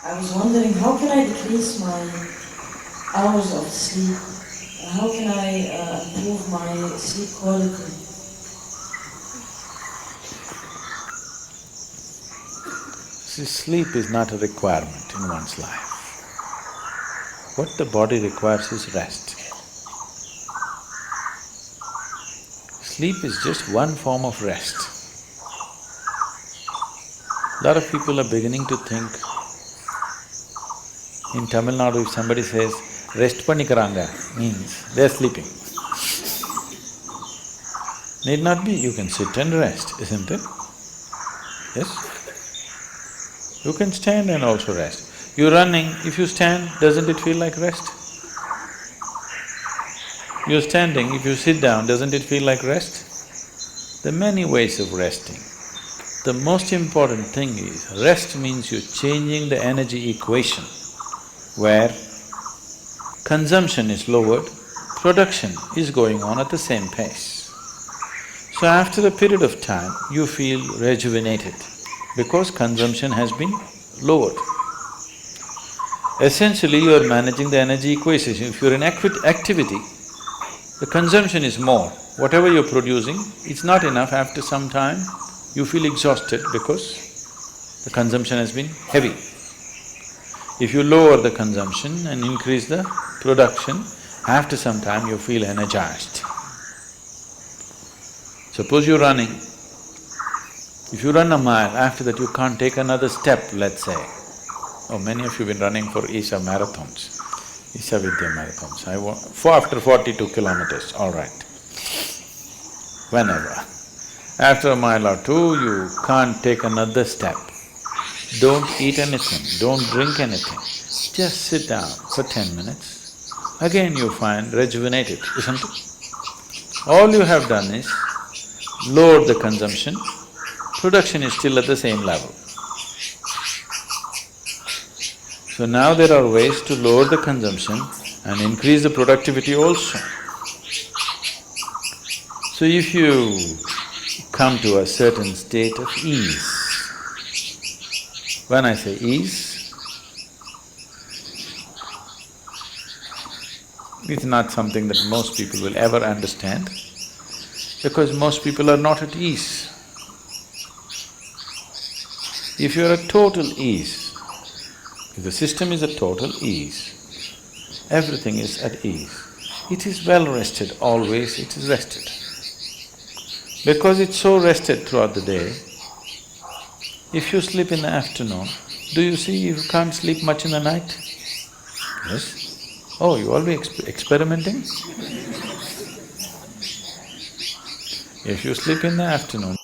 I was wondering, how can I decrease my hours of sleep? How can I improve my sleep quality? See, sleep is not a requirement in one's life. What the body requires is rest. Sleep is just one form of rest. Lot of people are beginning to think, in Tamil Nadu if somebody says, rest pannikaranga, means they're sleeping. Need not be, you can sit and rest, isn't it? Yes? You can stand and also rest. You're running, if you stand, doesn't it feel like rest? You're standing, if you sit down, doesn't it feel like rest? There are many ways of resting. The most important thing is, rest means you're changing the energy equation, where consumption is lowered, production is going on at the same pace. So after a period of time, you feel rejuvenated because consumption has been lowered. Essentially, you are managing the energy equation. If you're in activity, the consumption is more. Whatever you're producing, it's not enough. After some time, you feel exhausted because the consumption has been heavy. If you lower the consumption and increase the production, after some time you feel energized. Suppose you're running, if you run a mile, after that you can't take another step, let's say. Oh, many of you have been running for Isha marathons, Isha Vidya marathons. After 42 kilometers, all right. Whenever. After a mile or two, you can't take another step. Don't eat anything, don't drink anything. Just sit down for 10 minutes. Again you find rejuvenated, isn't it? All you have done is lower the consumption, production is still at the same level. So now there are ways to lower the consumption and increase the productivity also. So if you come to a certain state of ease, when I say ease, it's not something that most people will ever understand, because most people are not at ease. If you're at total ease, if the system is at total ease, everything is at ease, it is well rested, always it is rested. Because it's so rested throughout the day, if you sleep in the afternoon, do you see you can't sleep much in the night? Yes? Oh, you always experimenting? If you sleep in the afternoon,